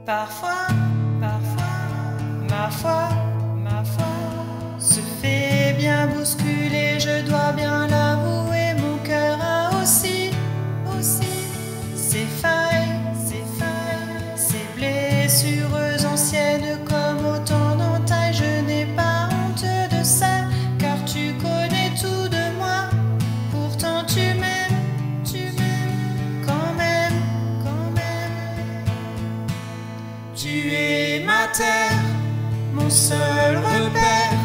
Parfois, ma foi, se fait bien bousculer, je dois bien l'avouer, mon cœur a aussi, ses failles, ses blessures anciennes comme autant d'entailles, je n'ai pas honte de ça, car tu connais tout de moi, pourtant tu m'aimes, quand même. Tu es ma terre, mon seul repère,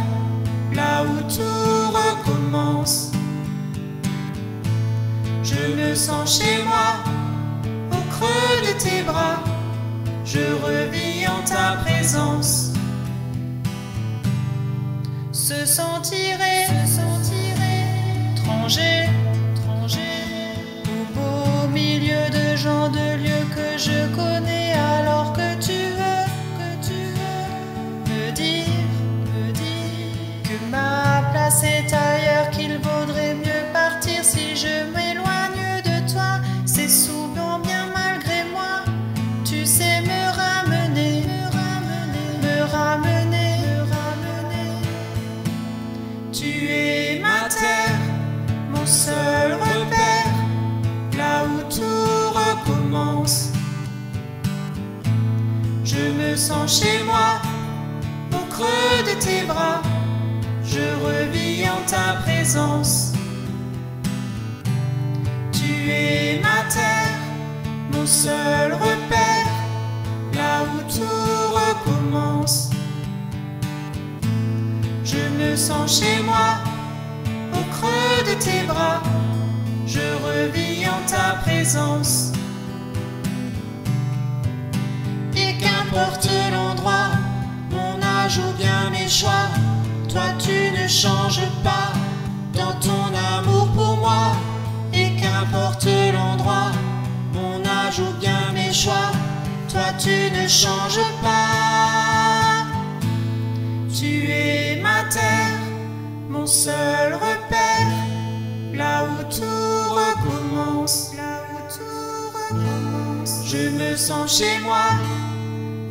là où tout recommence. Je me sens chez moi, au creux de tes bras, je revis en ta présence. Se sentirait étranger, au beau milieu de gens, de lieux que je connais, alors que tu veux me dire que ma place est ailleurs, qu'il vaudrait mieux partir si je m'éloigne de toi. C'est souvent bien malgré moi, tu sais me ramener. Tu es ma terre, mon seul repère, là où tout recommence. Je me sens chez moi, au creux de tes bras, je revis en ta présence. Tu es ma terre, mon seul repère, là où tout recommence. Je me sens chez moi, au creux de tes bras, je revis en ta présence. Et qu'importe l'endroit, mon âge ou bien mes choix, toi tu ne changes pas dans ton amour pour moi. Et qu'importe l'endroit, mon âge ou bien mes choix, toi tu ne changes pas. Tu es ma terre, mon seul repère, là où tout recommence. Je me sens chez moi,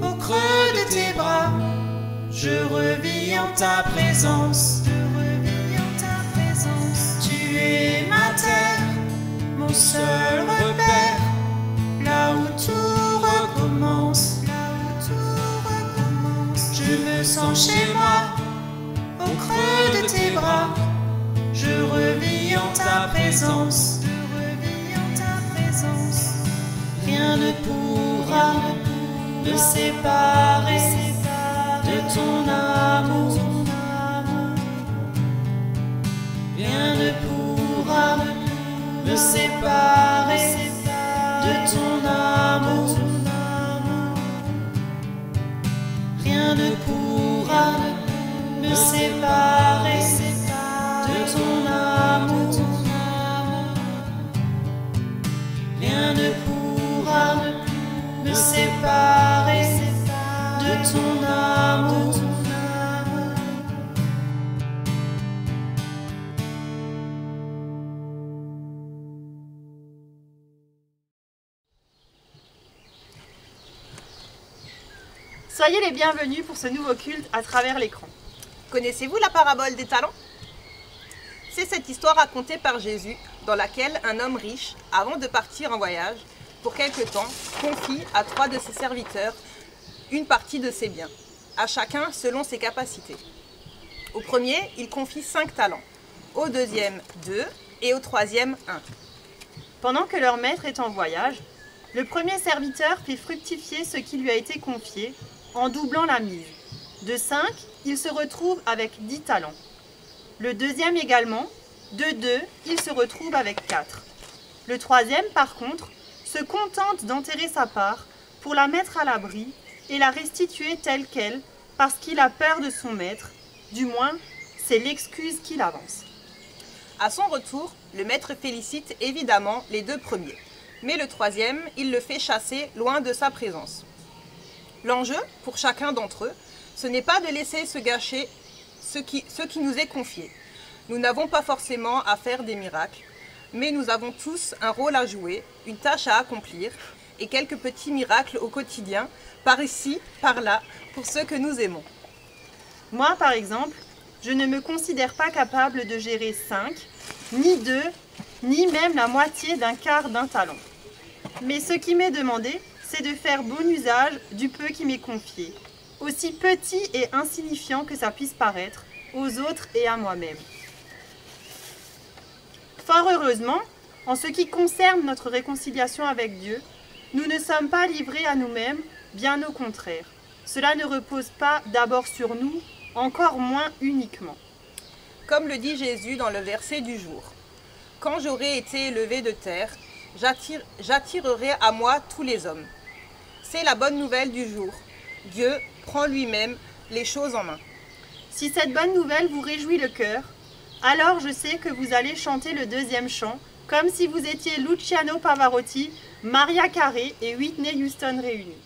au creux de tes bras, je revis en ta présence. Tu es ma terre, mon seul repère, là où tout recommence. Je me sens chez moi, au creux de tes bras, je revis en ta présence. Rien ne pourra me séparer de ton amour. Rien ne pourra me séparer de ton amour. Rien ne pourra me séparer de ton amour. Rien ne pourra me séparer de ton amour. Soyez les bienvenus pour ce nouveau culte à travers l'écran. Connaissez-vous la parabole des talents? C'est cette histoire racontée par Jésus dans laquelle un homme riche, avant de partir en voyage, pour quelque temps, confie à 3 de ses serviteurs une partie de ses biens, à chacun selon ses capacités. Au premier, il confie 5 talents, au deuxième 2 et au troisième 1. Pendant que leur maître est en voyage, le premier serviteur fait fructifier ce qui lui a été confié en doublant la mise. De 5, il se retrouve avec 10 talents. Le deuxième également, de 2, il se retrouve avec 4. Le troisième, par contre, se contente d'enterrer sa part pour la mettre à l'abri et la restituer telle qu'elle parce qu'il a peur de son maître. Du moins, c'est l'excuse qu'il avance. À son retour, le maître félicite évidemment les 2 premiers, mais le troisième, il le fait chasser loin de sa présence. L'enjeu, pour chacun d'entre eux, ce n'est pas de laisser se gâcher ce qui nous est confié. Nous n'avons pas forcément à faire des miracles, mais nous avons tous un rôle à jouer, une tâche à accomplir, et quelques petits miracles au quotidien, par ici, par là, pour ceux que nous aimons. Moi, par exemple, je ne me considère pas capable de gérer 5, ni 2, ni même la moitié d'un quart d'un talent. Mais ce qui m'est demandé, c'est de faire bon usage du peu qui m'est confié, aussi petit et insignifiant que ça puisse paraître, aux autres et à moi-même. Fort heureusement, en ce qui concerne notre réconciliation avec Dieu, nous ne sommes pas livrés à nous-mêmes, bien au contraire. Cela ne repose pas d'abord sur nous, encore moins uniquement. Comme le dit Jésus dans le verset du jour. « Quand j'aurai été élevé de terre, j'attirerai à moi tous les hommes. » C'est la bonne nouvelle du jour. Dieu prend lui-même les choses en main. Si cette bonne nouvelle vous réjouit le cœur, alors je sais que vous allez chanter le deuxième chant, comme si vous étiez Luciano Pavarotti, Mariah Carey et Whitney Houston réunis.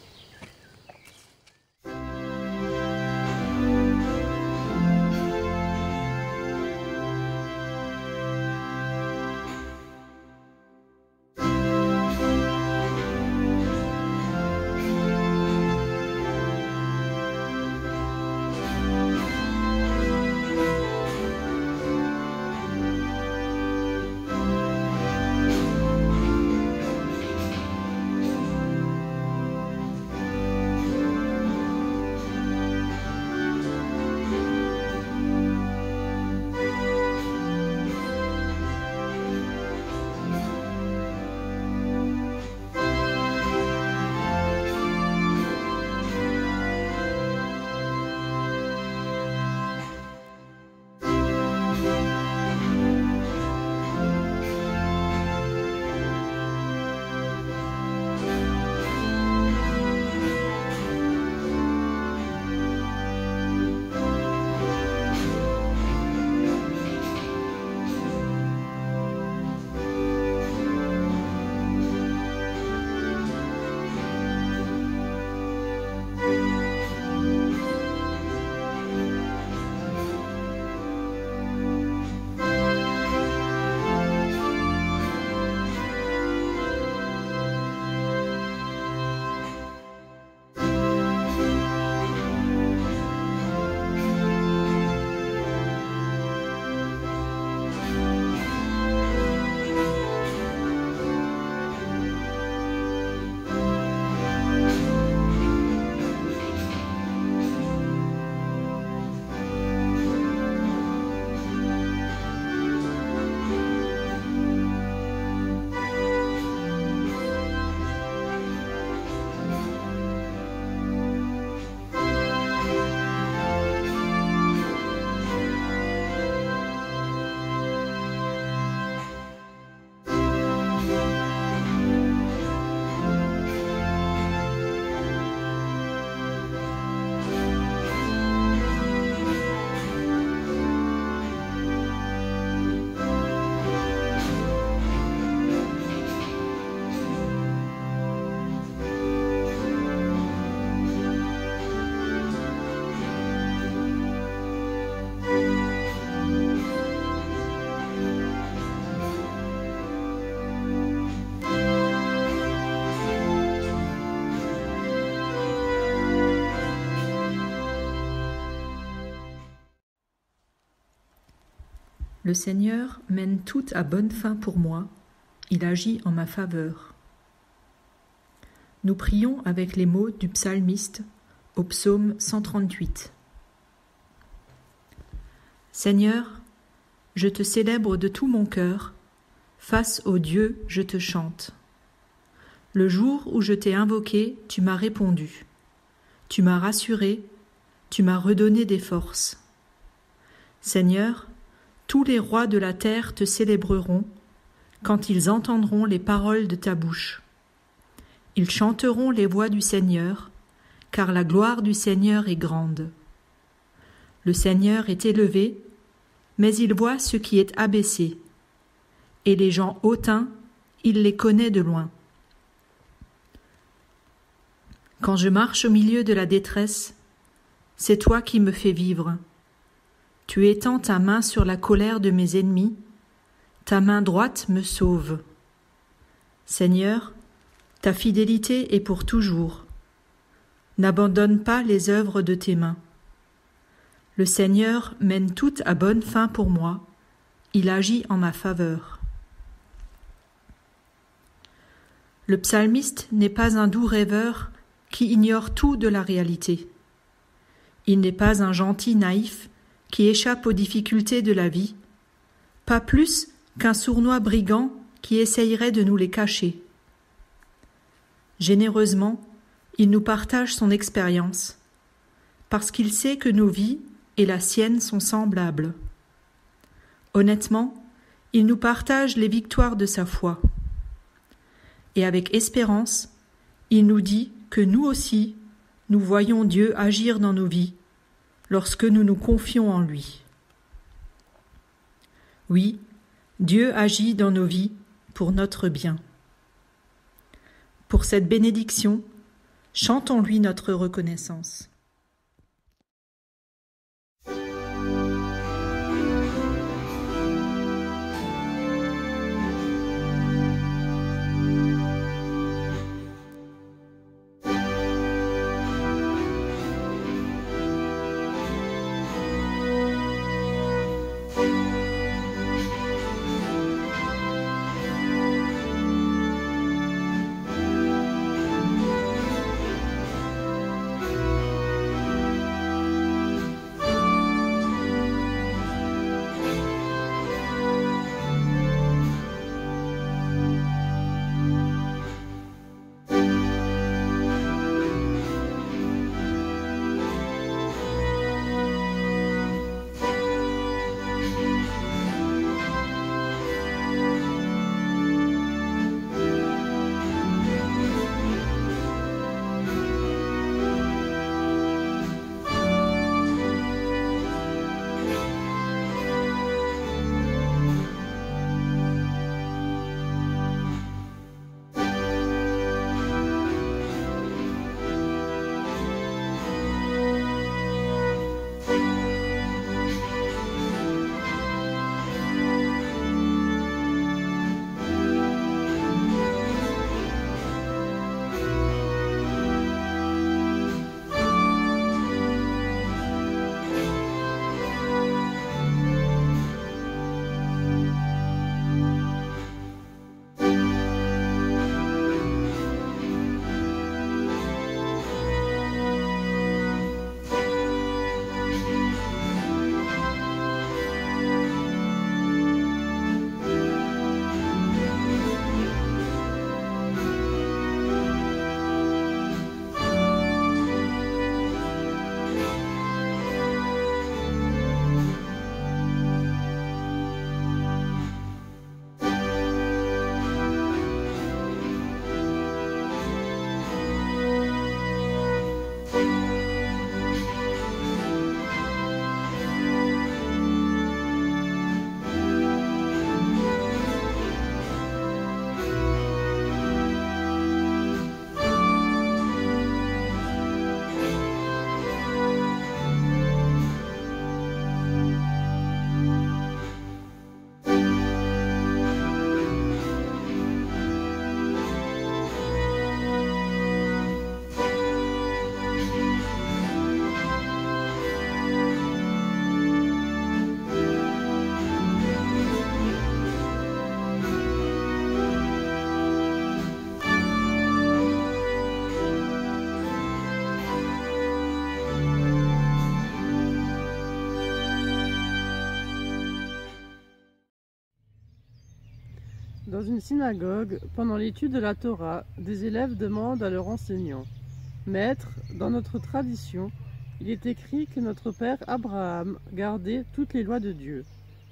Le Seigneur mène tout à bonne fin pour moi, il agit en ma faveur. Nous prions avec les mots du psalmiste au psaume 138. Seigneur, je te célèbre de tout mon cœur, face au Dieu je te chante. Le jour où je t'ai invoqué, tu m'as répondu. Tu m'as rassuré, tu m'as redonné des forces. Seigneur, tous les rois de la terre te célébreront quand ils entendront les paroles de ta bouche. Ils chanteront les voix du Seigneur, car la gloire du Seigneur est grande. Le Seigneur est élevé, mais il voit ce qui est abaissé, et les gens hautains, il les connaît de loin. Quand je marche au milieu de la détresse, c'est toi qui me fais vivre. Tu étends ta main sur la colère de mes ennemis, ta main droite me sauve. Seigneur, Ta fidélité est pour toujours. N'abandonne pas les œuvres de tes mains. Le Seigneur mène tout à bonne fin pour moi. Il agit en ma faveur. Le psalmiste n'est pas un doux rêveur qui ignore tout de la réalité. Il n'est pas un gentil naïf qui échappe aux difficultés de la vie, pas plus qu'un sournois brigand qui essayerait de nous les cacher. Généreusement, il nous partage son expérience, parce qu'il sait que nos vies et la sienne sont semblables. Honnêtement, il nous partage les victoires de sa foi. Et avec espérance, il nous dit que nous aussi, nous voyons Dieu agir dans nos vies, lorsque nous nous confions en lui. Oui, Dieu agit dans nos vies pour notre bien. Pour cette bénédiction, chantons-lui notre reconnaissance. Dans une synagogue, pendant l'étude de la Torah, des élèves demandent à leur enseignant : « Maître, dans notre tradition, il est écrit que notre père Abraham gardait toutes les lois de Dieu.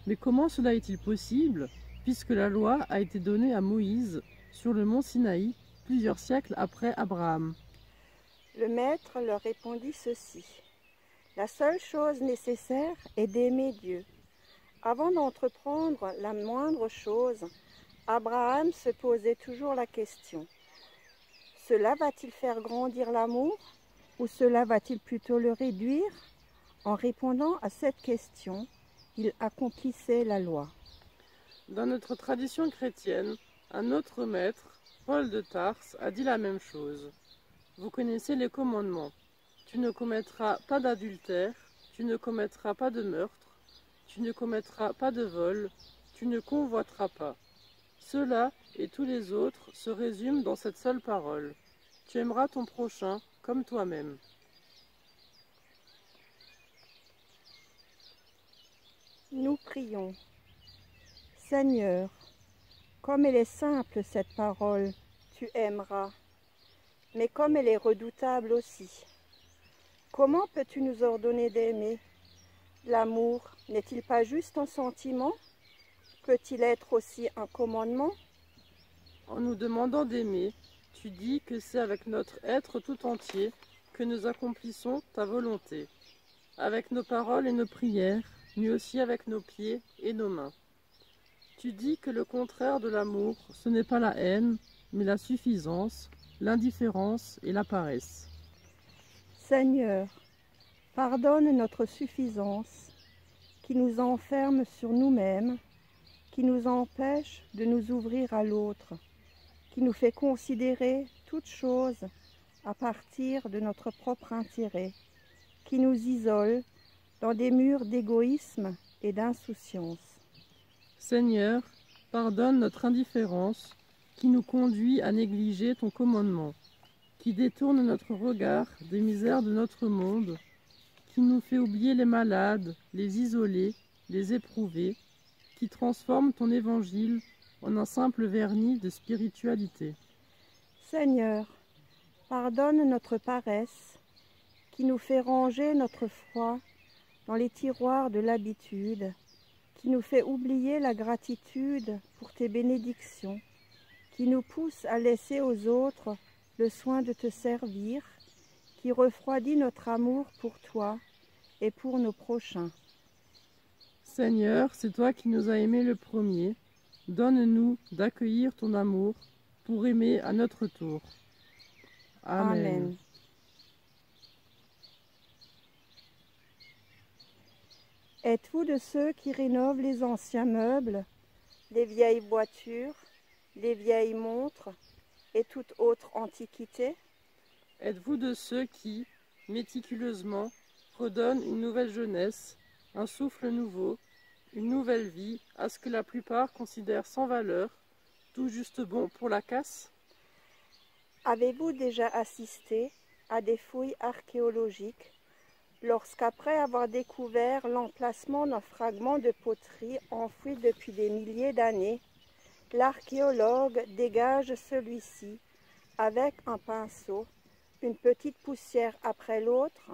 Mais comment cela est-il possible, puisque la loi a été donnée à Moïse sur le mont Sinaï plusieurs siècles après Abraham ?» Le maître leur répondit ceci : « La seule chose nécessaire est d'aimer Dieu. Avant d'entreprendre la moindre chose, Abraham se posait toujours la question : cela va-t-il faire grandir l'amour ou cela va-t-il plutôt le réduire ? En répondant à cette question, il accomplissait la loi. » Dans notre tradition chrétienne, un autre maître, Paul de Tarse a dit la même chose. Vous connaissez les commandements. Tu ne commettras pas d'adultère, tu ne commettras pas de meurtre, tu ne commettras pas de vol, tu ne convoiteras pas. Cela et tous les autres se résument dans cette seule parole. Tu aimeras ton prochain comme toi-même. Nous prions. Seigneur, comme elle est simple cette parole, tu aimeras, mais comme elle est redoutable aussi. Comment peux-tu nous ordonner d'aimer? L'amour n'est-il pas juste un sentiment? Peut-il être aussi un commandement? En nous demandant d'aimer, tu dis que c'est avec notre être tout entier que nous accomplissons ta volonté, avec nos paroles et nos prières, mais aussi avec nos pieds et nos mains. Tu dis que le contraire de l'amour, ce n'est pas la haine, mais la suffisance, l'indifférence et la paresse. Seigneur, pardonne notre suffisance, qui nous enferme sur nous-mêmes, qui nous empêche de nous ouvrir à l'autre, qui nous fait considérer toute chose à partir de notre propre intérêt, qui nous isole dans des murs d'égoïsme et d'insouciance. Seigneur, pardonne notre indifférence qui nous conduit à négliger ton commandement, qui détourne notre regard des misères de notre monde, qui nous fait oublier les malades, les isolés, les éprouvés, qui transforme ton évangile en un simple vernis de spiritualité. Seigneur, pardonne notre paresse, qui nous fait ranger notre foi dans les tiroirs de l'habitude, qui nous fait oublier la gratitude pour tes bénédictions, qui nous pousse à laisser aux autres le soin de te servir, qui refroidit notre amour pour toi et pour nos prochains. Seigneur, c'est toi qui nous as aimés le premier. Donne-nous d'accueillir ton amour pour aimer à notre tour. Amen. Amen. Êtes-vous de ceux qui rénovent les anciens meubles, les vieilles voitures, les vieilles montres et toute autre antiquité? Êtes-vous de ceux qui, méticuleusement, redonnent une nouvelle jeunesse, un souffle nouveau, une nouvelle vie à ce que la plupart considèrent sans valeur, tout juste bon pour la casse? Avez-vous déjà assisté à des fouilles archéologiques lorsqu'après avoir découvert l'emplacement d'un fragment de poterie enfoui depuis des milliers d'années, l'archéologue dégage celui-ci avec un pinceau, une petite poussière après l'autre?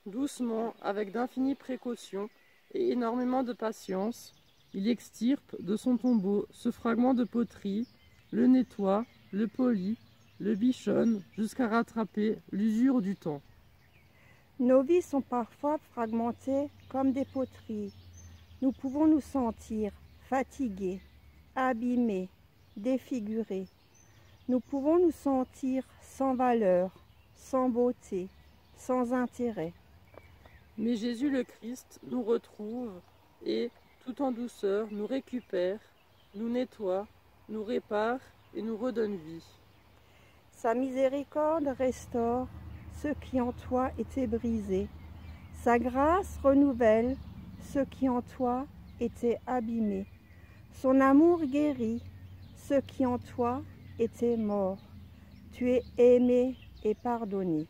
Doucement, avec d'infinies précautions et énormément de patience, il extirpe de son tombeau ce fragment de poterie, le nettoie, le polit, le bichonne jusqu'à rattraper l'usure du temps. Nos vies sont parfois fragmentées comme des poteries. Nous pouvons nous sentir fatigués, abîmés, défigurés. Nous pouvons nous sentir sans valeur, sans beauté, sans intérêt. Mais Jésus le Christ nous retrouve et, tout en douceur, nous récupère, nous nettoie, nous répare et nous redonne vie. Sa miséricorde restaure ceux qui en toi étaient brisés. Sa grâce renouvelle ceux qui en toi étaient abîmés. Son amour guérit ceux qui en toi étaient morts. Tu es aimé et pardonné.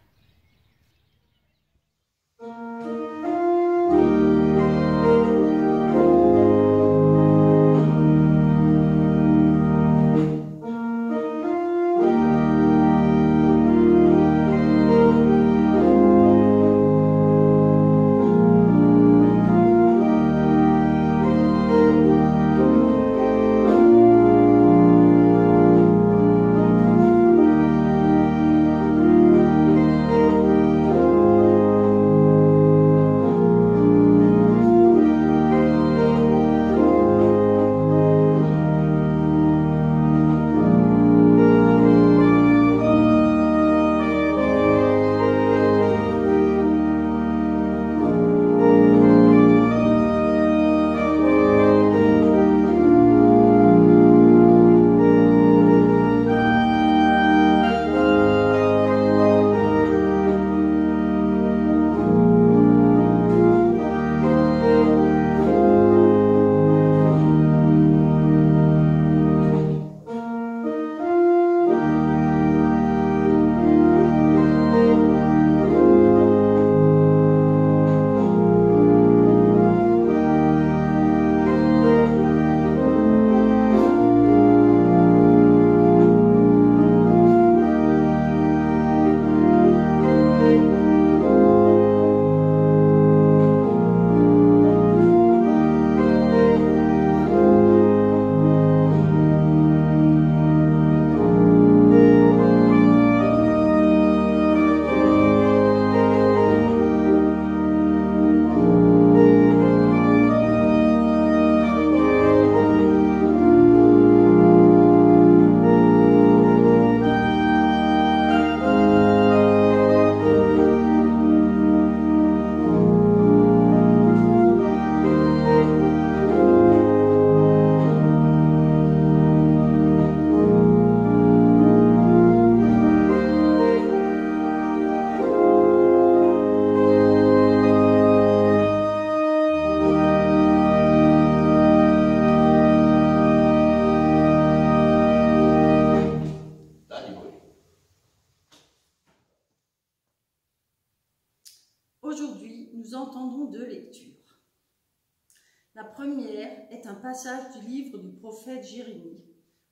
La première est un passage du livre du prophète Jérémie,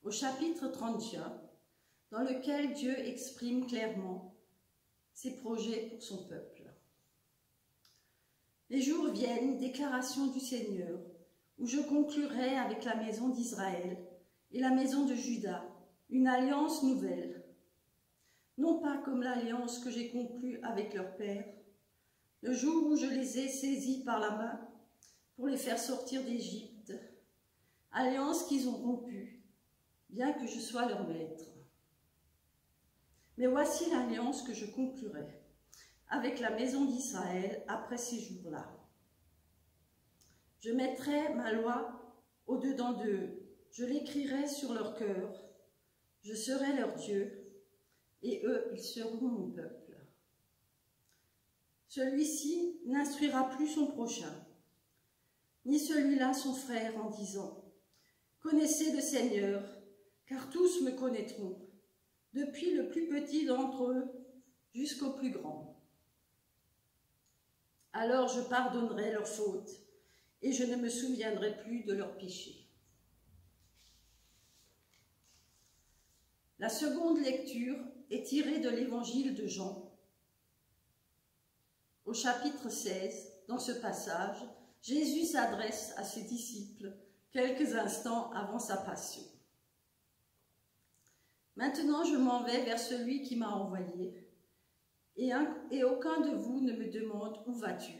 au chapitre 31, dans lequel Dieu exprime clairement ses projets pour son peuple. Les jours viennent, déclaration du Seigneur, où je conclurai avec la maison d'Israël et la maison de Juda une alliance nouvelle, non pas comme l'alliance que j'ai conclue avec leur père, le jour où je les ai saisis par la main pour les faire sortir d'Égypte, alliance qu'ils ont rompue, bien que je sois leur maître. Mais voici l'alliance que je conclurai avec la maison d'Israël après ces jours-là. Je mettrai ma loi au-dedans d'eux, je l'écrirai sur leur cœur, je serai leur Dieu, et eux, ils seront mon peuple. Celui-ci n'instruira plus son prochain, ni celui-là son frère en disant « Connaissez le Seigneur, car tous me connaîtront, depuis le plus petit d'entre eux jusqu'au plus grand. Alors je pardonnerai leurs fautes, et je ne me souviendrai plus de leurs péchés. » La seconde lecture est tirée de l'évangile de Jean. Au chapitre 16, dans ce passage, Jésus s'adresse à ses disciples quelques instants avant sa passion. « Maintenant je m'en vais vers celui qui m'a envoyé, et aucun de vous ne me demande où vas-tu.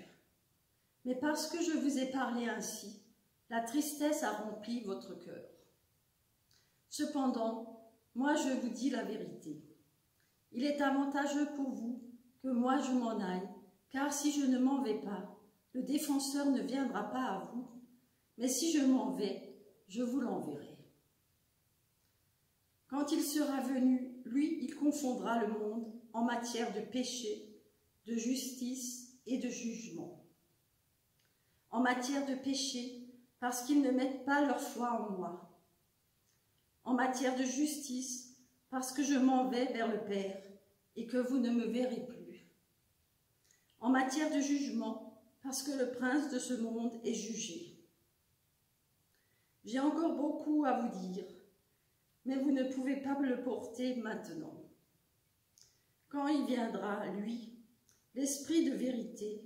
Mais parce que je vous ai parlé ainsi, la tristesse a rempli votre cœur. Cependant, moi je vous dis la vérité. Il est avantageux pour vous que moi je m'en aille, car si je ne m'en vais pas, le défenseur ne viendra pas à vous, mais si je m'en vais, je vous l'enverrai. Quand il sera venu, lui, il confondra le monde en matière de péché, de justice et de jugement. En matière de péché, parce qu'ils ne mettent pas leur foi en moi. En matière de justice, parce que je m'en vais vers le Père et que vous ne me verrez plus. En matière de jugement, parce que le prince de ce monde est jugé. J'ai encore beaucoup à vous dire, mais vous ne pouvez pas me le porter maintenant. Quand il viendra, lui, l'Esprit de vérité,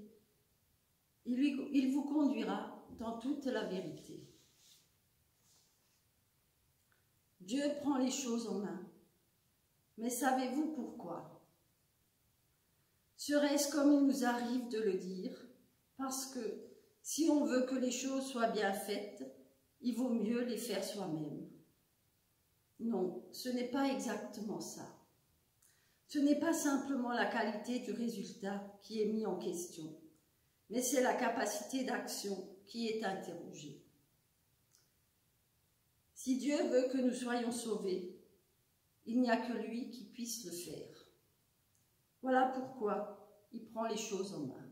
il vous conduira dans toute la vérité. Dieu prend les choses en main, mais savez-vous pourquoi? Serait-ce comme il nous arrive de le dire, parce que si on veut que les choses soient bien faites, il vaut mieux les faire soi-même. Non, ce n'est pas exactement ça. Ce n'est pas simplement la qualité du résultat qui est mis en question, mais c'est la capacité d'action qui est interrogée. Si Dieu veut que nous soyons sauvés, il n'y a que lui qui puisse le faire. Voilà pourquoi il prend les choses en main.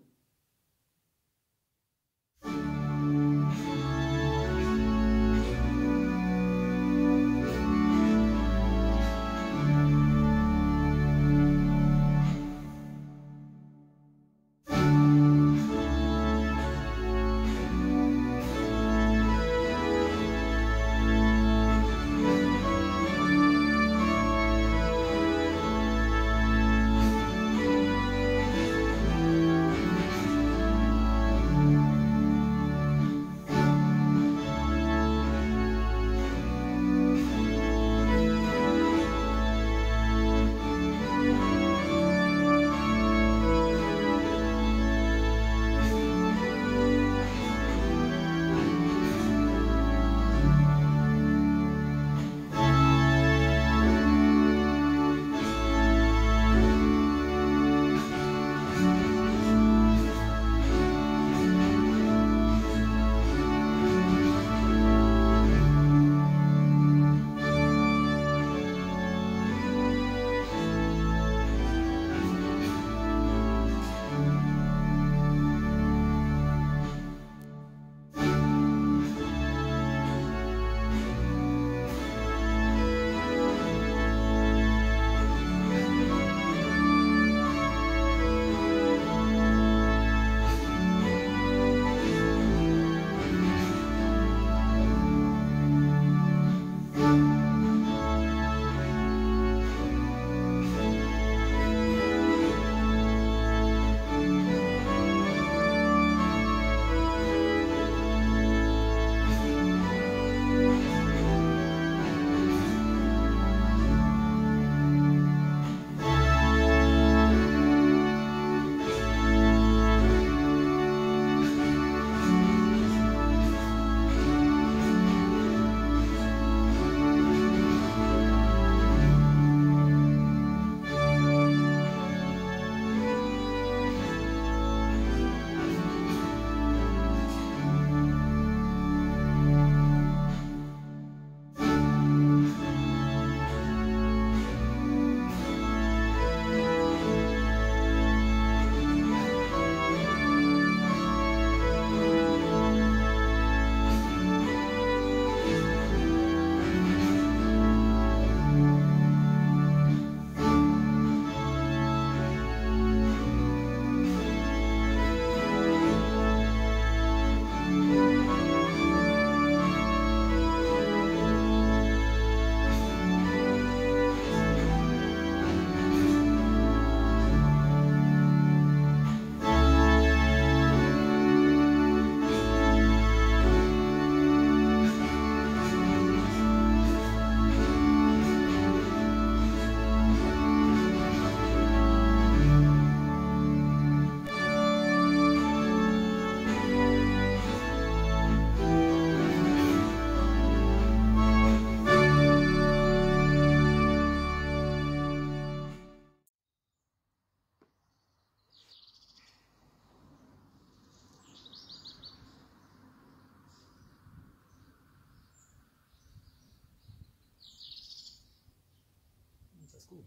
school.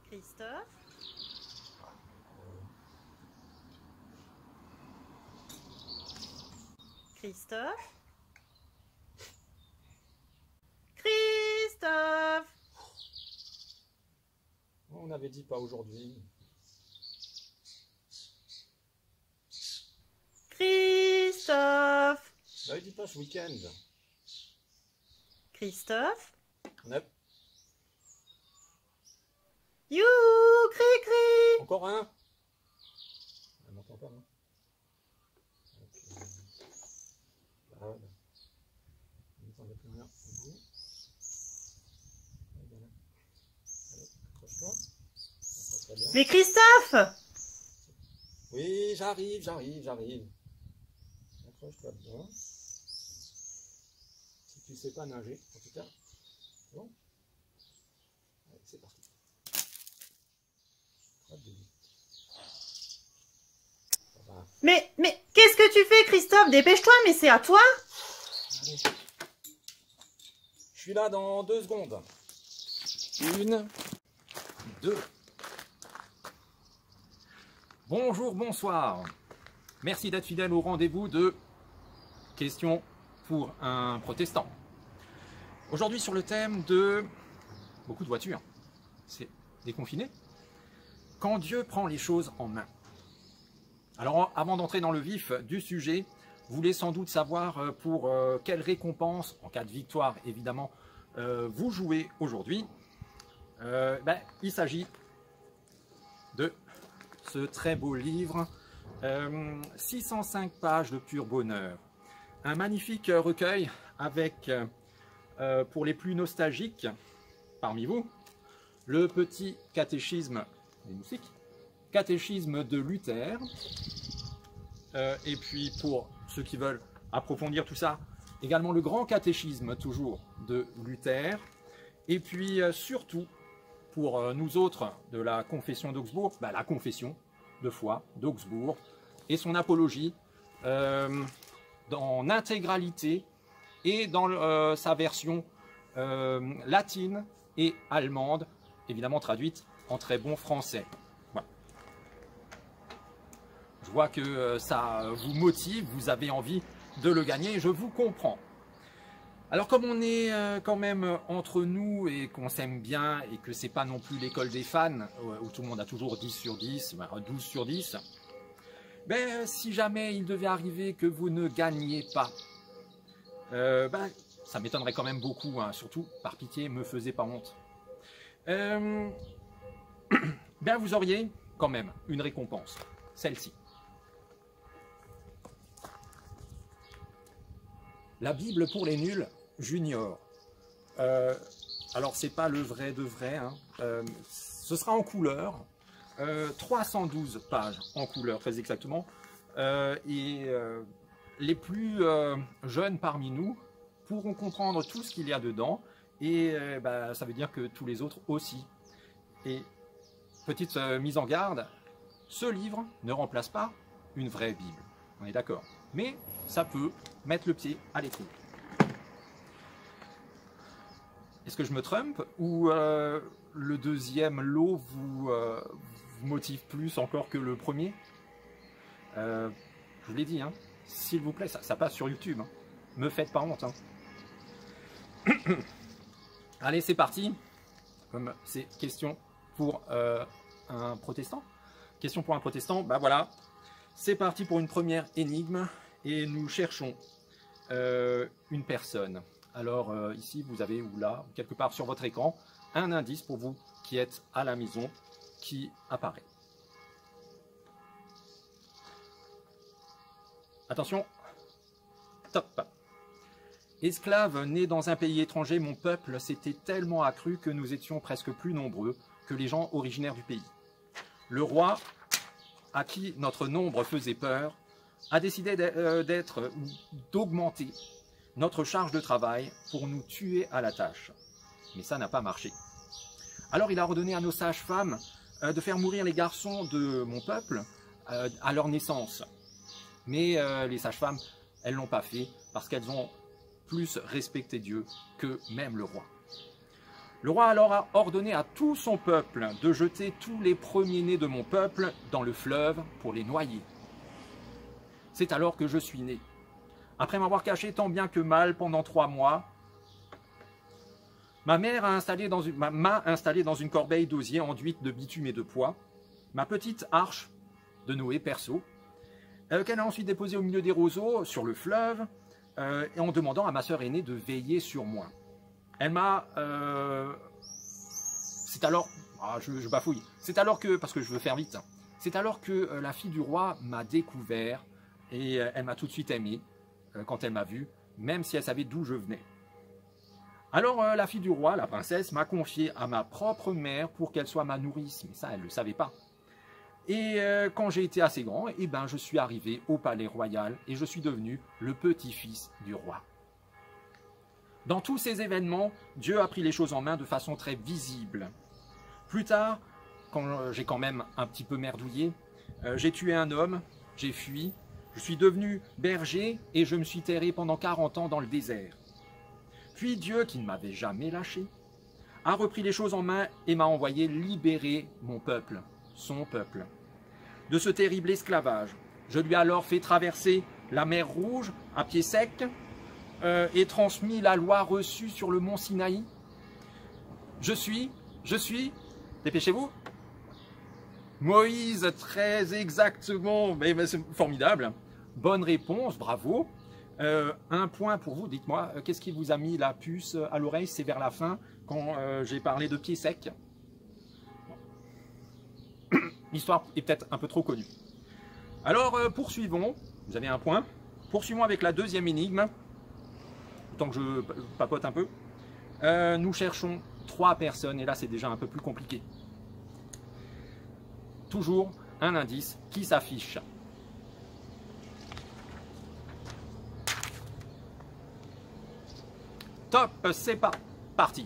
Christophe. Christophe. Christophe. On avait dit pas aujourd'hui. Christophe. On avait dit pas ce week-end. Christophe. On a... You, cri-cri. Encore un. On n'entend pas, hein. Voilà. On n'entendait plus rien. Mais Christophe. Oui, j'arrive. Accroche-toi bien. Si tu sais pas nager, en tout cas. C'est bon? Allez, c'est parti. Mais qu'est-ce que tu fais, Christophe? Dépêche-toi, mais c'est à toi. Allez. Je suis là dans 2 secondes. 1, 2. Bonjour, bonsoir. Merci d'être fidèle au rendez-vous de Questions pour un protestant. Aujourd'hui sur le thème de beaucoup de voitures. C'est déconfiné. Quand Dieu prend les choses en main. Alors avant d'entrer dans le vif du sujet, vous voulez sans doute savoir pour quelle récompense, en cas de victoire évidemment, vous jouez aujourd'hui. Il s'agit de ce très beau livre, 605 pages de pur bonheur. Un magnifique recueil avec, pour les plus nostalgiques parmi vous, le petit catéchisme des moustiques, catéchisme de Luther, et puis pour ceux qui veulent approfondir tout ça, également le grand catéchisme toujours de Luther, et puis surtout pour nous autres de la confession d'Augsbourg, la confession de foi d'Augsbourg et son apologie en intégralité et dans sa version latine et allemande, évidemment traduite en très bon français. Voilà. Je vois que ça vous motive, vous avez envie de le gagner, je vous comprends. Alors comme on est quand même entre nous et qu'on s'aime bien et que c'est pas non plus l'école des fans où tout le monde a toujours 10 sur 10, 12 sur 10, si jamais il devait arriver que vous ne gagniez pas, ça m'étonnerait quand même beaucoup, hein, surtout par pitié, me faisait pas honte. Vous auriez quand même une récompense, celle-ci. La Bible pour les nuls, Junior. Alors c'est pas le vrai de vrai, hein. Ce sera en couleur, 312 pages en couleur très exactement, et les plus jeunes parmi nous pourront comprendre tout ce qu'il y a dedans, et ça veut dire que tous les autres aussi. Et petite mise en garde, ce livre ne remplace pas une vraie Bible, on est d'accord, mais ça peut mettre le pied à l'étrier. Est-ce que je me trompe ou le deuxième lot vous motive plus encore que le premier? Je vous l'ai dit, hein, s'il vous plaît, ça passe sur YouTube. Hein. Me faites pas honte. Hein. Allez, c'est parti. Comme c'est question pour un protestant. Question pour un protestant, voilà. C'est parti pour une première énigme et nous cherchons une personne. Alors ici, vous avez, ou là, quelque part sur votre écran, un indice pour vous qui êtes à la maison qui apparaît. Attention, top. Esclave né dans un pays étranger, mon peuple s'était tellement accru que nous étions presque plus nombreux que les gens originaires du pays. Le roi, à qui notre nombre faisait peur, a décidé d'augmenter notre charge de travail pour nous tuer à la tâche. Mais ça n'a pas marché. Alors il a ordonné à nos sages-femmes de faire mourir les garçons de mon peuple à leur naissance. Mais les sages-femmes, elles ne l'ont pas fait parce qu'elles ont plus respecté Dieu que même le roi. Le roi alors a ordonné à tout son peuple de jeter tous les premiers-nés de mon peuple dans le fleuve pour les noyer. C'est alors que je suis né. Après m'avoir caché tant bien que mal pendant 3 mois, ma mère m'a installé dans une corbeille d'osier enduite de bitume et de pois, ma petite arche de Noé perso, qu'elle a ensuite déposée au milieu des roseaux sur le fleuve, en demandant à ma sœur aînée de veiller sur moi. Elle m'a... c'est alors... Ah, je bafouille. C'est alors que... Parce que je veux faire vite. C'est alors que la fille du roi m'a découvert et elle m'a tout de suite aimé quand elle m'a vu, même si elle savait d'où je venais. Alors la fille du roi, la princesse, m'a confié à ma propre mère pour qu'elle soit ma nourrice. Mais ça, elle ne le savait pas. Et quand j'ai été assez grand, eh ben, je suis arrivé au palais royal et je suis devenu le petit-fils du roi. Dans tous ces événements, Dieu a pris les choses en main de façon très visible. Plus tard, quand j'ai quand même un petit peu merdouillé, j'ai tué un homme, j'ai fui, je suis devenu berger et je me suis terré pendant 40 ans dans le désert. Puis Dieu, qui ne m'avait jamais lâché, a repris les choses en main et m'a envoyé libérer mon peuple, son peuple, de ce terrible esclavage. Je lui ai alors fait traverser la mer Rouge à pied sec et transmis la loi reçue sur le mont Sinaï. Je suis, dépêchez-vous, Moïse, très exactement, mais c'est formidable. Bonne réponse, bravo. Un point pour vous, dites-moi, qu'est-ce qui vous a mis la puce à l'oreille? C'est vers la fin, quand j'ai parlé de pied sec. L'histoire est peut-être un peu trop connue. Alors, poursuivons, vous avez un point. Poursuivons avec la deuxième énigme. Tant que je papote un peu. Nous cherchons 3 personnes, et là c'est déjà un peu plus compliqué. Toujours un indice qui s'affiche. Top, c'est parti.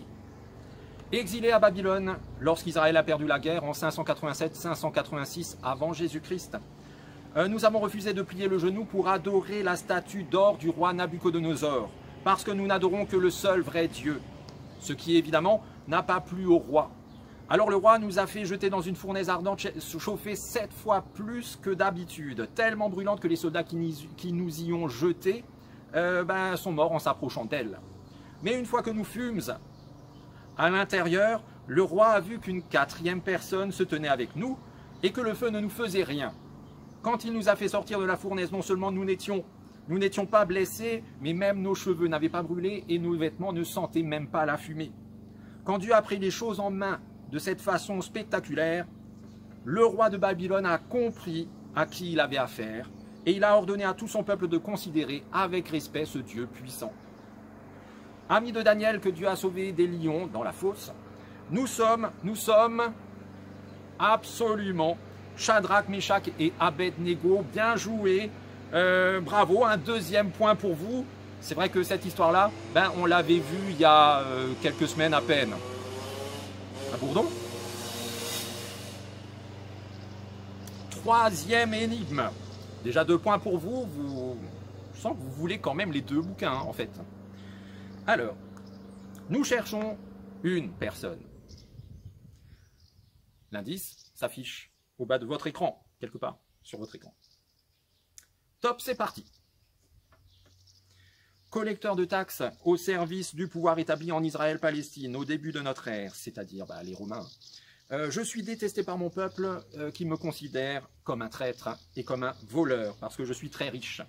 Exilé à Babylone lorsqu'Israël a perdu la guerre en 587-586 avant Jésus-Christ. Nous avons refusé de plier le genou pour adorer la statue d'or du roi Nabuchodonosor, parce que nous n'adorons que le seul vrai Dieu, ce qui évidemment n'a pas plu au roi. Alors le roi nous a fait jeter dans une fournaise ardente chauffée 7 fois plus que d'habitude, tellement brûlante que les soldats qui nous y ont jetés sont morts en s'approchant d'elle. Mais une fois que nous fûmes à l'intérieur, le roi a vu qu'une 4e personne se tenait avec nous et que le feu ne nous faisait rien. Quand il nous a fait sortir de la fournaise, non seulement nous n'étions pas blessés, mais même nos cheveux n'avaient pas brûlé et nos vêtements ne sentaient même pas la fumée. Quand Dieu a pris les choses en main de cette façon spectaculaire, le roi de Babylone a compris à qui il avait affaire et il a ordonné à tout son peuple de considérer avec respect ce Dieu puissant. Amis de Daniel que Dieu a sauvé des lions dans la fosse, nous sommes absolument Shadrach, Meshach et Abednego. Bien joué, bravo, un 2e point pour vous. C'est vrai que cette histoire-là, on l'avait vue il y a quelques semaines à peine. À Bourdon. 3e énigme. Déjà 2 points pour vous. Je sens que vous voulez quand même les 2 bouquins, en fait. Alors, nous cherchons une personne. L'indice s'affiche au bas de votre écran, quelque part sur votre écran. Top, c'est parti. Collecteur de taxes au service du pouvoir établi en Israël-Palestine au début de notre ère, c'est-à-dire les Romains. Je suis détesté par mon peuple qui me considère comme un traître et comme un voleur parce que je suis très riche.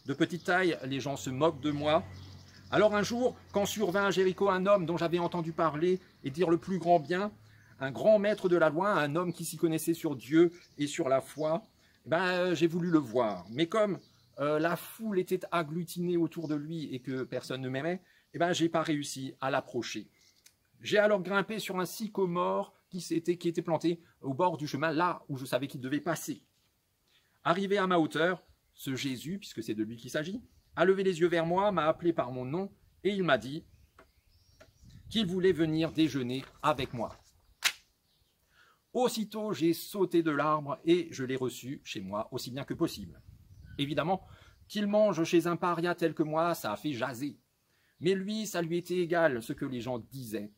De petite taille, les gens se moquent de moi. Alors un jour, quand survint à Jéricho un homme dont j'avais entendu parler et dire le plus grand bien, un grand maître de la loi, un homme qui s'y connaissait sur Dieu et sur la foi, j'ai voulu le voir. Mais comme la foule était agglutinée autour de lui et que personne ne m'aimait, j'ai pas réussi à l'approcher. J'ai alors grimpé sur un sycomore qui était planté au bord du chemin, là où je savais qu'il devait passer. Arrivé à ma hauteur, ce Jésus, puisque c'est de lui qu'il s'agit, a levé les yeux vers moi, m'a appelé par mon nom et il m'a dit qu'il voulait venir déjeuner avec moi. Aussitôt, j'ai sauté de l'arbre et je l'ai reçu chez moi aussi bien que possible. Évidemment, qu'il mange chez un paria tel que moi, ça a fait jaser. Mais lui, ça lui était égal ce que les gens disaient,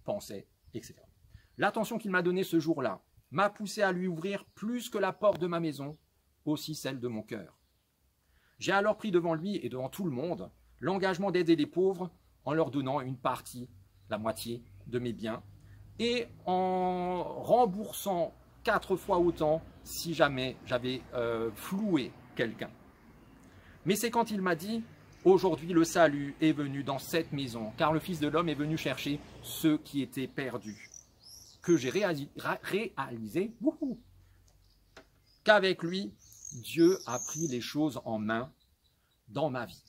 pensaient, etc. L'attention qu'il m'a donnée ce jour-là m'a poussé à lui ouvrir plus que la porte de ma maison, aussi celle de mon cœur. J'ai alors pris devant lui et devant tout le monde l'engagement d'aider les pauvres en leur donnant une partie, la moitié de mes biens, et en remboursant 4 fois autant si jamais j'avais floué quelqu'un. Mais c'est quand il m'a dit « Aujourd'hui le salut est venu dans cette maison, car le Fils de l'homme est venu chercher ceux qui étaient perdus. » Que j'ai réalisé qu'avec lui, Dieu a pris les choses en main dans ma vie.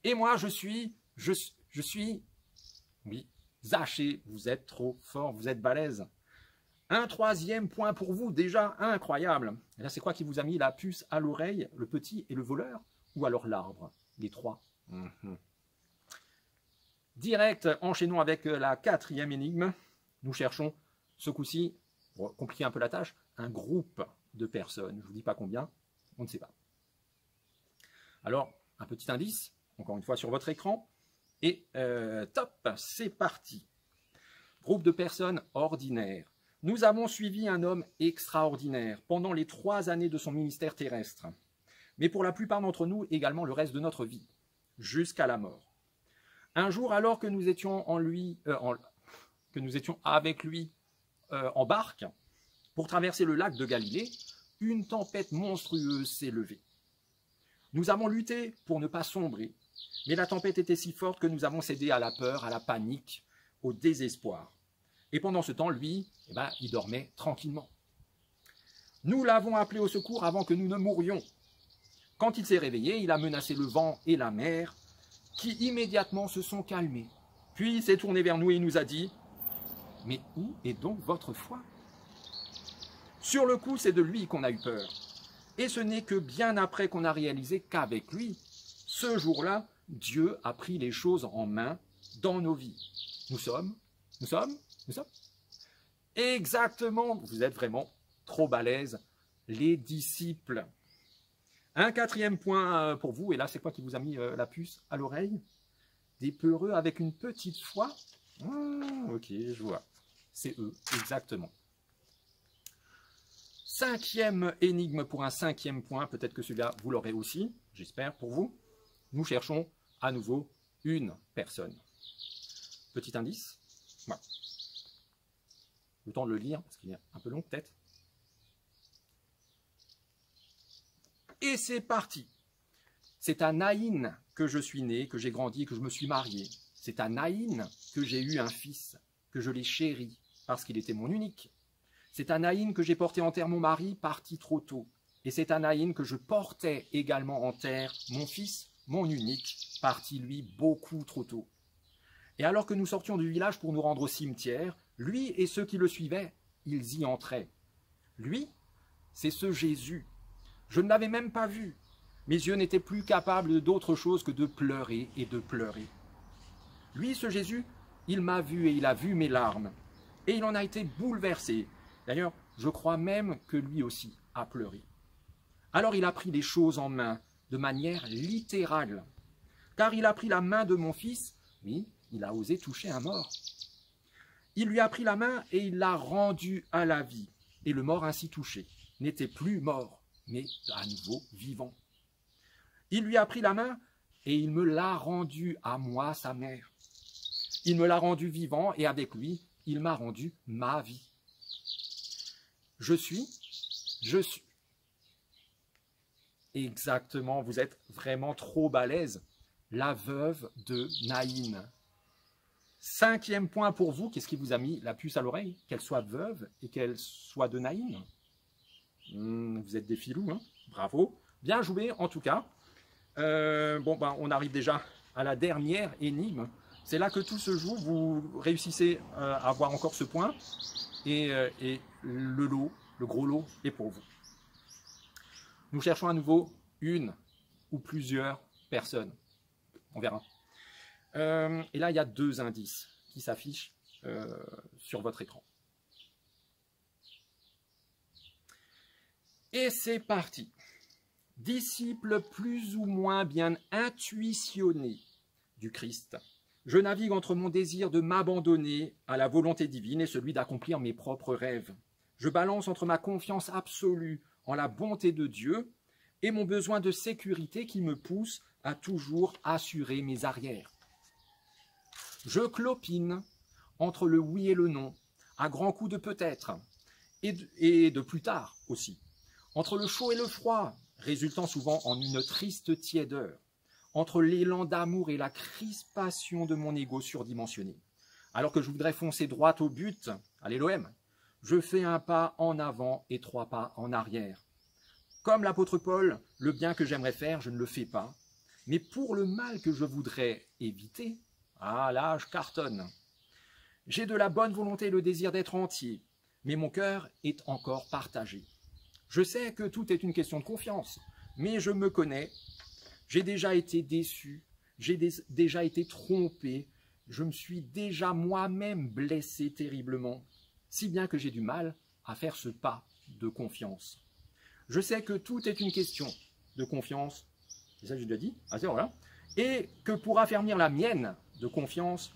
Et moi, je suis, oui, Zaché, vous êtes trop fort, vous êtes balèze. Un troisième point pour vous, déjà incroyable. Et là, c'est quoi qui vous a mis la puce à l'oreille, le petit et le voleur, ou alors l'arbre, les trois? Direct, enchaînons avec la 4e énigme. Nous cherchons, ce coup-ci, pour compliquer un peu la tâche, un groupe de personnes. Je ne vous dis pas combien, on ne sait pas. Alors, un petit indice, encore une fois sur votre écran, et top, c'est parti. Groupe de personnes ordinaires. Nous avons suivi un homme extraordinaire pendant les 3 années de son ministère terrestre, mais pour la plupart d'entre nous également le reste de notre vie, jusqu'à la mort. Un jour, alors que nous étions avec lui en barque pour traverser le lac de Galilée, une tempête monstrueuse s'est levée. Nous avons lutté pour ne pas sombrer, mais la tempête était si forte que nous avons cédé à la peur, à la panique, au désespoir. Et pendant ce temps, lui, il dormait tranquillement. Nous l'avons appelé au secours avant que nous ne mourions. Quand il s'est réveillé, il a menacé le vent et la mer, qui immédiatement se sont calmés. Puis il s'est tourné vers nous et il nous a dit « Mais où est donc votre foi ?» Sur le coup, c'est de lui qu'on a eu peur. Et ce n'est que bien après qu'on a réalisé qu'avec lui, ce jour-là, Dieu a pris les choses en main dans nos vies. Nous sommes. Exactement, vous êtes vraiment trop balèzes, les disciples. Un 4e point pour vous, et là c'est quoi qui vous a mis la puce à l'oreille? Des peureux avec une petite foi. Ok, je vois. C'est eux, exactement. 5e énigme pour un 5e point, peut-être que celui-là vous l'aurez aussi, j'espère pour vous. Nous cherchons à nouveau une personne. Petit indice, voilà. Le temps de le lire, parce qu'il est un peu long peut-être. Et c'est parti. C'est à Naïn que je suis né, que j'ai grandi, que je me suis marié. C'est à Naïn que j'ai eu un fils, que je l'ai chéri, parce qu'il était mon unique. C'est à Naïn que j'ai porté en terre mon mari, parti trop tôt. Et c'est à Naïn que je portais également en terre mon fils, mon unique, parti lui beaucoup trop tôt. Et alors que nous sortions du village pour nous rendre au cimetière, lui et ceux qui le suivaient, ils y entraient. Lui, c'est ce Jésus. Je ne l'avais même pas vu. Mes yeux n'étaient plus capables d'autre chose que de pleurer et de pleurer. Lui, ce Jésus, il m'a vu et il a vu mes larmes. Et il en a été bouleversé. D'ailleurs, je crois même que lui aussi a pleuré. Alors il a pris les choses en main, de manière littérale. Car il a pris la main de mon fils, oui, il a osé toucher un mort. Il lui a pris la main et il l'a rendu à la vie. Et le mort ainsi touché n'était plus mort, mais à nouveau vivant. Il lui a pris la main et il me l'a rendu à moi, sa mère. Il me l'a rendu vivant et avec lui, il m'a rendu ma vie. Je suis. Exactement, vous êtes vraiment trop balèze. La veuve de Naïn. 5e point pour vous, qu'est-ce qui vous a mis la puce à l'oreille? Qu'elle soit veuve et qu'elle soit de Naïn. Vous êtes des filous, hein? Bravo. Bien joué en tout cas. On arrive déjà à la dernière énigme. C'est là que tout se joue. Vous réussissez à avoir encore ce point. Et le lot, le gros lot est pour vous. Nous cherchons à nouveau une ou plusieurs personnes. On verra. Et là, il y a 2 indices qui s'affichent sur votre écran. Et c'est parti. Disciple plus ou moins bien intuitionné du Christ. Je navigue entre mon désir de m'abandonner à la volonté divine et celui d'accomplir mes propres rêves. Je balance entre ma confiance absolue en la bonté de Dieu et mon besoin de sécurité qui me pousse à toujours assurer mes arrières. Je clopine entre le oui et le non, à grands coups de peut-être, et de plus tard aussi, entre le chaud et le froid, résultant souvent en une triste tiédeur, entre l'élan d'amour et la crispation de mon ego surdimensionné. Alors que je voudrais foncer droit au but, allez l'OM, je fais un pas en avant et 3 pas en arrière. Comme l'apôtre Paul, le bien que j'aimerais faire, je ne le fais pas, mais pour le mal que je voudrais éviter, ah là, je cartonne. J'ai de la bonne volonté et le désir d'être entier, mais mon cœur est encore partagé. Je sais que tout est une question de confiance, mais je me connais, j'ai déjà été déçu, j'ai déjà été trompé, je me suis déjà moi-même blessé terriblement, si bien que j'ai du mal à faire ce pas de confiance. Je sais que tout est une question de confiance, c'est ça que j'ai déjà dit, voilà, et que pour affermir la mienne de confiance,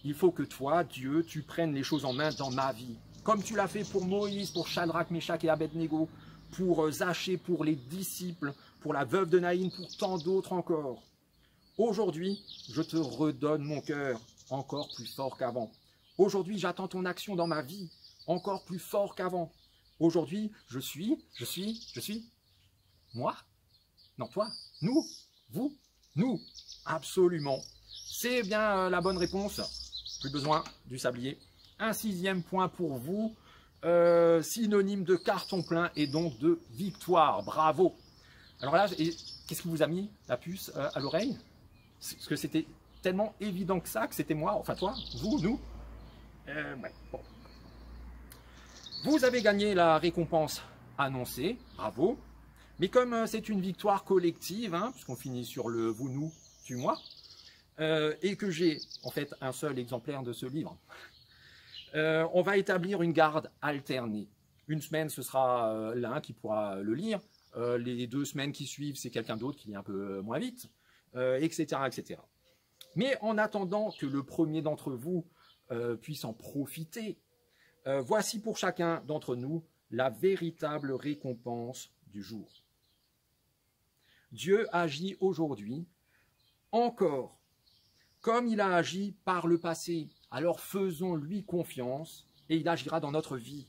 il faut que toi, Dieu, tu prennes les choses en main dans ma vie, comme tu l'as fait pour Moïse, pour Shadrach, Meshach et Abednego, pour Zachée, pour les disciples, pour la veuve de Naïn, pour tant d'autres encore. Aujourd'hui, je te redonne mon cœur encore plus fort qu'avant. Aujourd'hui, j'attends ton action dans ma vie encore plus fort qu'avant. Aujourd'hui, je suis, moi? Non, toi, nous, vous, nous, absolument. C'est bien la bonne réponse. Plus besoin du sablier. Un 6e point pour vous, synonyme de carton plein et donc de victoire. Bravo. Alors là, qu'est-ce qui vous a mis la puce à l'oreille? Parce que c'était tellement évident que ça, que c'était moi, enfin toi, vous, nous. Ouais, bon. Vous avez gagné la récompense annoncée, bravo. Mais comme c'est une victoire collective, hein, puisqu'on finit sur le vous, nous, tu, moi, et que j'ai en fait un seul exemplaire de ce livre, on va établir une garde alternée. Une semaine, ce sera l'un qui pourra le lire. Les 2 semaines qui suivent, c'est quelqu'un d'autre qui lit un peu moins vite, etc., etc. Mais en attendant que le premier d'entre vous puisse en profiter, voici pour chacun d'entre nous la véritable récompense du jour. Dieu agit aujourd'hui encore comme il a agi par le passé. Alors faisons-lui confiance et il agira dans notre vie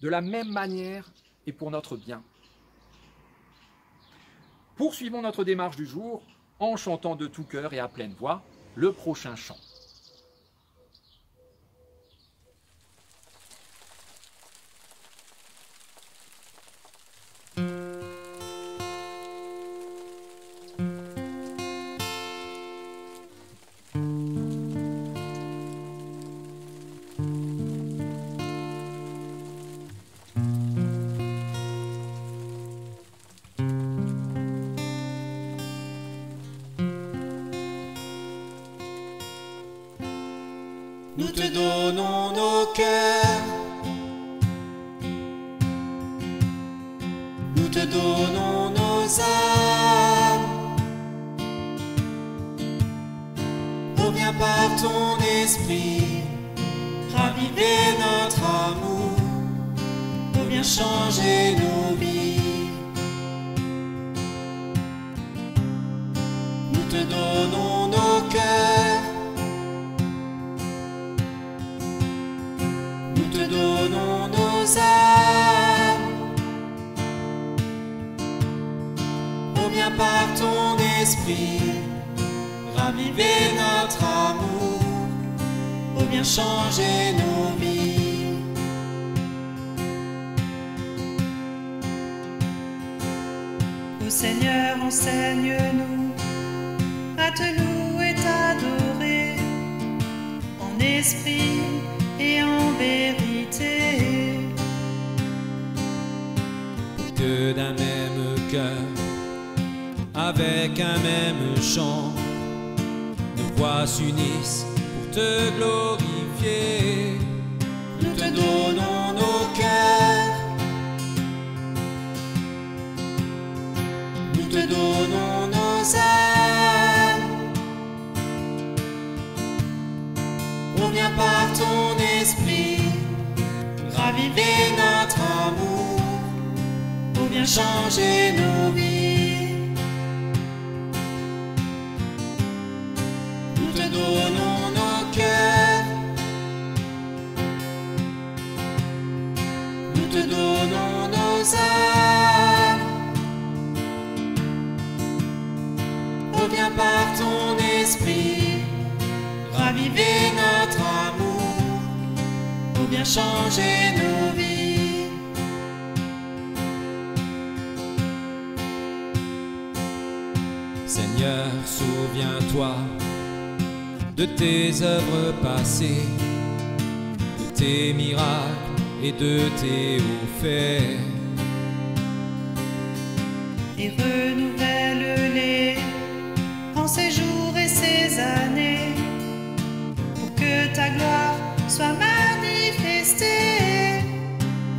de la même manière et pour notre bien. Poursuivons notre démarche du jour en chantant de tout cœur et à pleine voix le prochain chant. Nous te donnons nos cœurs, nous te donnons nos âmes. Oh, viens par ton esprit raviver notre amour, oh, viens changer nos vies. Nous te donnons nos cœurs, nous te donnons nos âmes. Oh, viens par ton esprit raviver notre amour, oh, viens changer nos vies. Ô Seigneur, enseigne-nous à te louer et t'adorer en esprit et en vérité. Pour que d'un même cœur, avec un même chant, nos voix s'unissent pour te glorifier. Nous te donnons nos cœurs, nous te donnons nos âmes. raviver notre amour, ou bien changer nos vies. Nous te donnons nos cœurs, nous te donnons nos âmes. Oh, viens par ton esprit raviver notre amour, ou bien changer nos vies. Seigneur, souviens-toi de tes œuvres passées, de tes miracles et de tes hauts faits. Et renouvelle-les en ces jours et ces années, pour que ta gloire soit manifestée.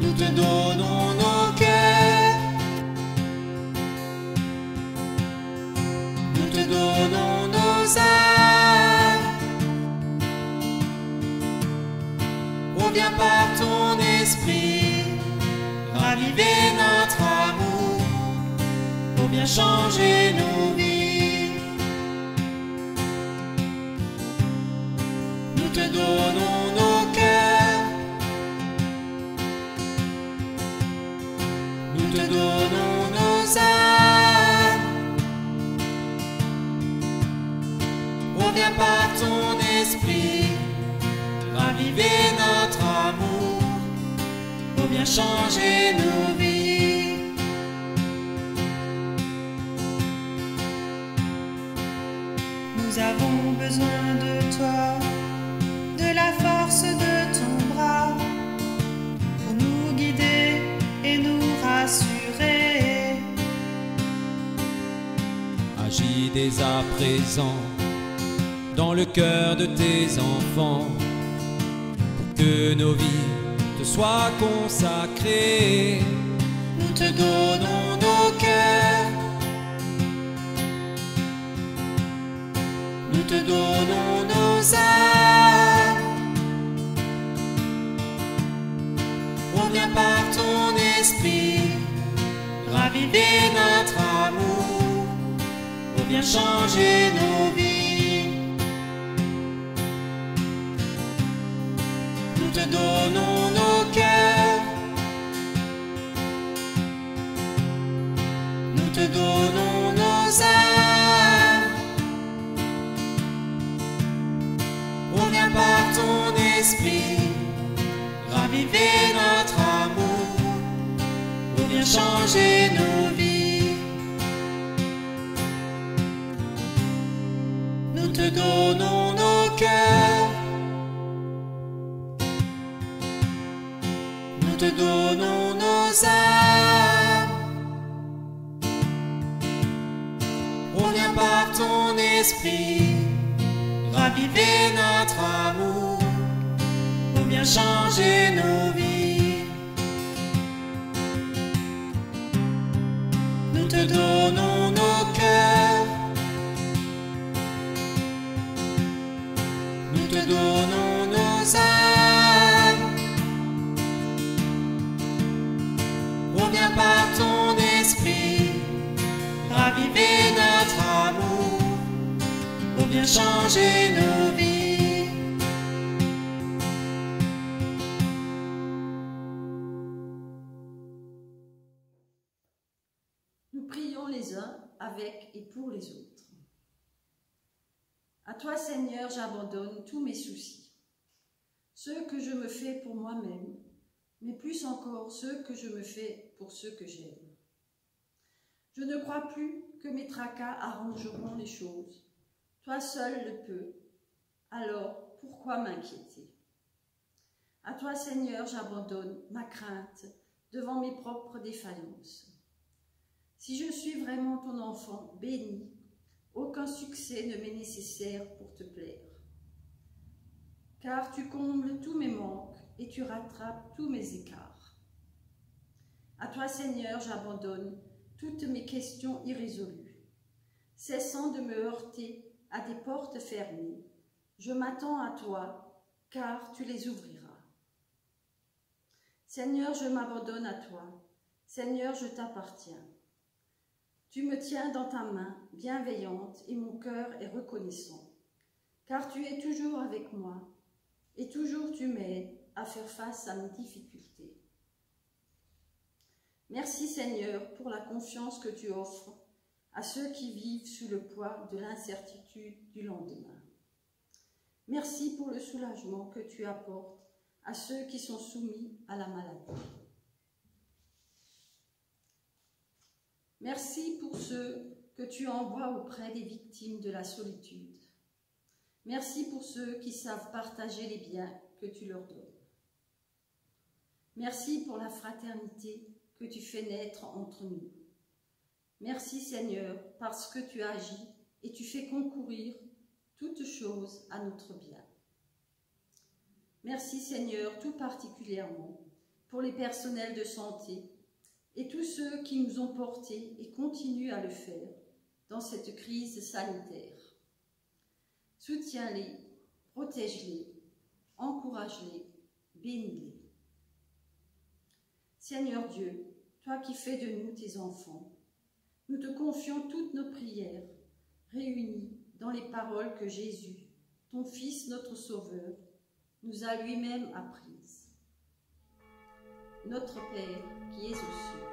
Nous te donnons nos cœurs, nous te donnons nos âmes. Oh, viens par ton esprit raviver notre amour, ou bien changer nos vies. Nous te donnons nos cœurs, nous te donnons nos âmes. Oh, viens par ton esprit raviver notre amour, ou bien changer nos vies. Nous avons besoin de toi, de la force de ton bras, pour nous guider et nous rassurer. Agis dès à présent dans le cœur de tes enfants, pour que nos vies te soient consacrées. Nous te donnons nos cœurs, nous te donnons nos âmes. Oh, viens par ton esprit raviver notre amour, ou bien changer nos vies. Nous te donnons nos cœurs, nous te donnons nos âmes. Oh, viens par ton esprit raviver notre amour, ou bien changer nos vies. Nous te donnons nos cœurs, nous te donnons nos âmes. Oh, viens par ton esprit raviver notre amour, ou bien changer nos vies. Nous te donnons nos cœurs, nous te donnons nos âmes. Oh, viens par ton esprit raviver notre amour, ou bien changer nos vies. Nous prions les uns avec et pour les autres. À toi, Seigneur, j'abandonne tous mes soucis, ceux que je me fais pour moi-même, mais plus encore ceux que je me fais pour ceux que j'aime. Je ne crois plus que mes tracas arrangeront les choses. Toi seul le peux, alors pourquoi m'inquiéter? À toi, Seigneur, j'abandonne ma crainte devant mes propres défaillances. Si je suis vraiment ton enfant béni, aucun succès ne m'est nécessaire pour te plaire. Car tu combles tous mes manques et tu rattrapes tous mes écarts. À toi, Seigneur, j'abandonne toutes mes questions irrésolues. Cessant de me heurter à des portes fermées, je m'attends à toi, car tu les ouvriras. Seigneur, je m'abandonne à toi. Seigneur, je t'appartiens. Tu me tiens dans ta main bienveillante et mon cœur est reconnaissant, car tu es toujours avec moi et toujours tu m'aides à faire face à mes difficultés. Merci Seigneur pour la confiance que tu offres à ceux qui vivent sous le poids de l'incertitude du lendemain. Merci pour le soulagement que tu apportes à ceux qui sont soumis à la maladie. Merci pour ceux que tu envoies auprès des victimes de la solitude. Merci pour ceux qui savent partager les biens que tu leur donnes. Merci pour la fraternité que tu fais naître entre nous. Merci Seigneur parce que tu agis et tu fais concourir toutes choses à notre bien. Merci Seigneur tout particulièrement pour les personnels de santé et tous ceux qui nous ont portés et continuent à le faire dans cette crise sanitaire. Soutiens-les, protège-les, encourage-les, bénis-les. Seigneur Dieu, toi qui fais de nous tes enfants, nous te confions toutes nos prières, réunies dans les paroles que Jésus, ton Fils notre Sauveur, nous a lui-même apprises. Notre Père qui es aux cieux,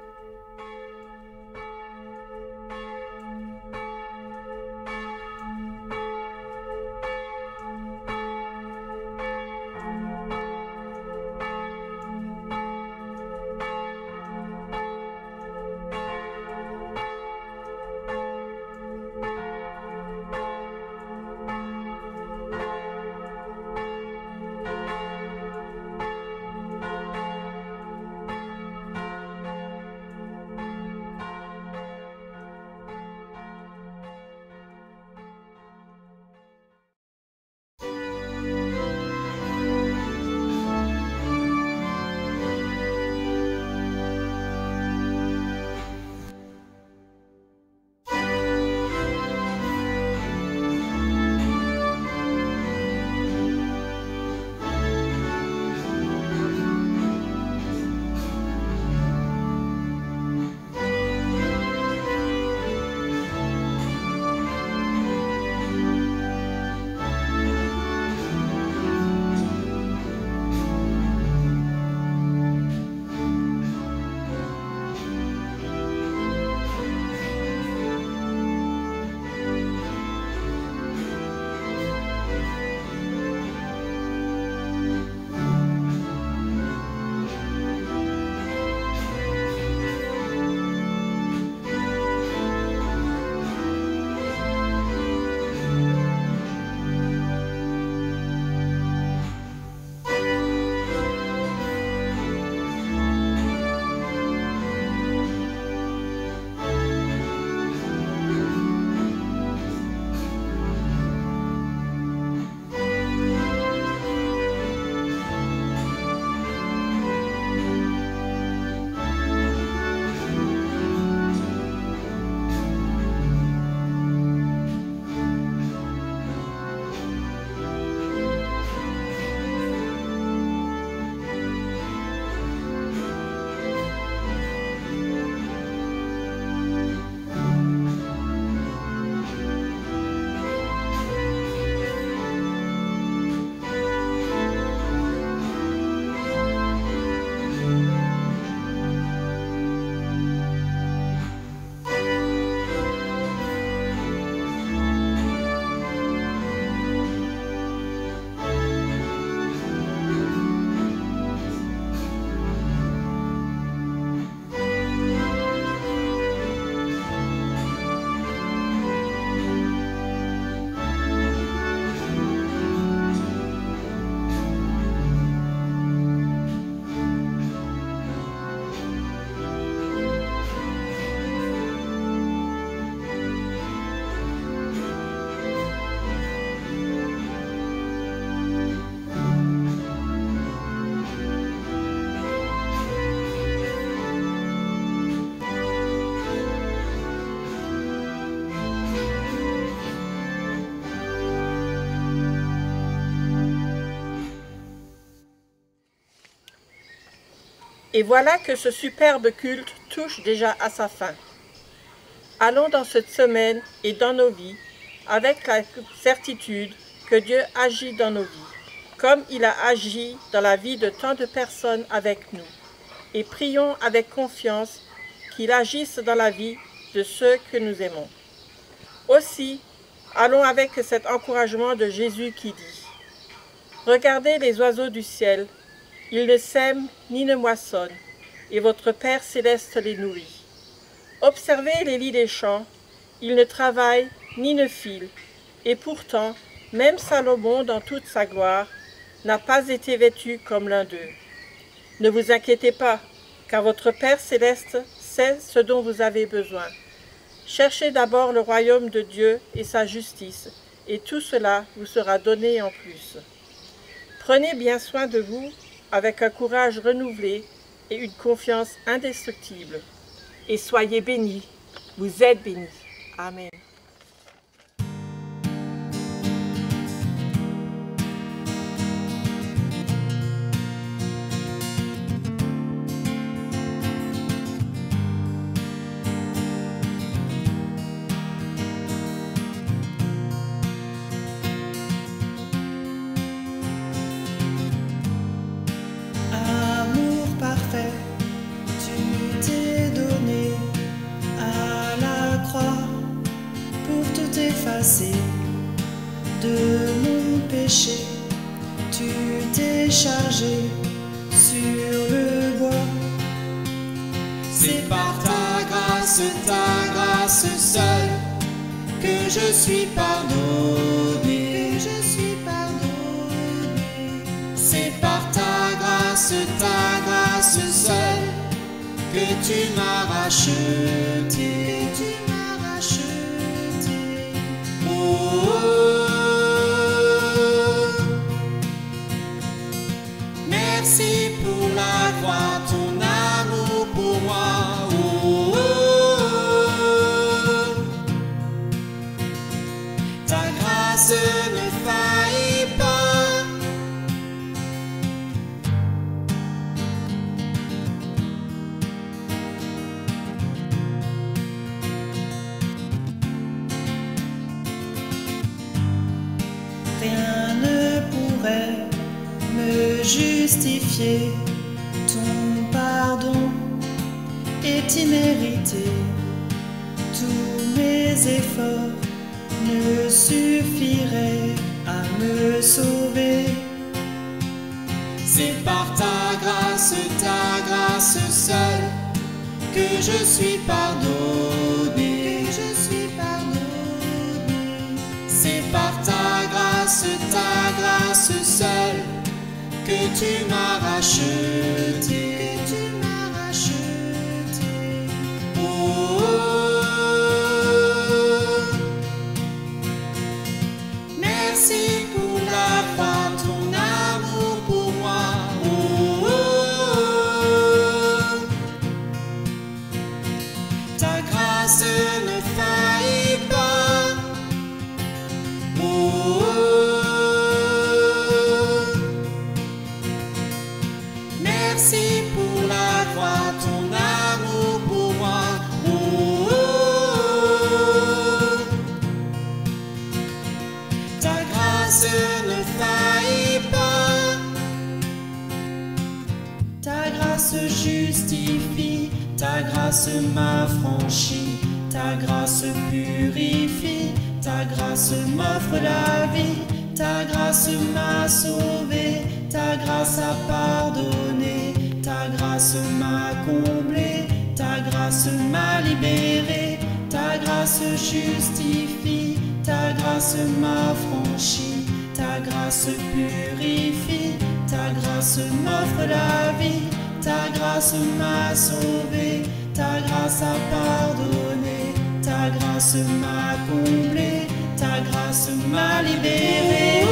Et voilà que ce superbe culte touche déjà à sa fin. Allons dans cette semaine et dans nos vies avec la certitude que Dieu agit dans nos vies, comme il a agi dans la vie de tant de personnes avec nous. Et prions avec confiance qu'il agisse dans la vie de ceux que nous aimons. Aussi, allons avec cet encouragement de Jésus qui dit « Regardez les oiseaux du ciel, ils ne sèment ni ne moissonnent, et votre Père céleste les nourrit. Observez les lys des champs, ils ne travaillent ni ne filent, et pourtant, même Salomon dans toute sa gloire, n'a pas été vêtu comme l'un d'eux. Ne vous inquiétez pas, car votre Père céleste sait ce dont vous avez besoin. Cherchez d'abord le royaume de Dieu et sa justice, et tout cela vous sera donné en plus. Prenez bien soin de vous avec un courage renouvelé et une confiance indestructible. Et soyez bénis, vous êtes bénis. Amen. Amour parfait, tu t'es donné à la croix pour tout effacer de mon péché. Tu t'es chargé sur le bois. C'est par ta grâce seule, que je suis pardonné. C'est par ta grâce seule, que tu m'as racheté. Merci pour la croix, ton amour pour moi. Ta grâce ne faillit pas. Rien ne pourrait me justifier. Ton pardon est immérité. Tous mes efforts ne suffiraient à me sauver. C'est par ta grâce seule, que je suis pardonné. C'est par ta grâce seule, que tu m'as racheté. Merci pour la croix, ton amour pour moi. Ta grâce ne faillit pas. Merci pour la croix, ton amour pour moi. Ta grâce ne faillit pas. Ta grâce justifie, ta grâce m'affranchit, ta grâce purifie, ta grâce m'offre la vie, ta grâce m'a sauvé, ta grâce a pardonné, ta grâce m'a comblé, ta grâce m'a libéré, ta grâce justifie, ta grâce m'affranchit, ta grâce purifie, ta grâce m'offre la vie, ta grâce m'a sauvé, ta grâce a pardonné, ta grâce m'a comblé, ta grâce m'a libéré.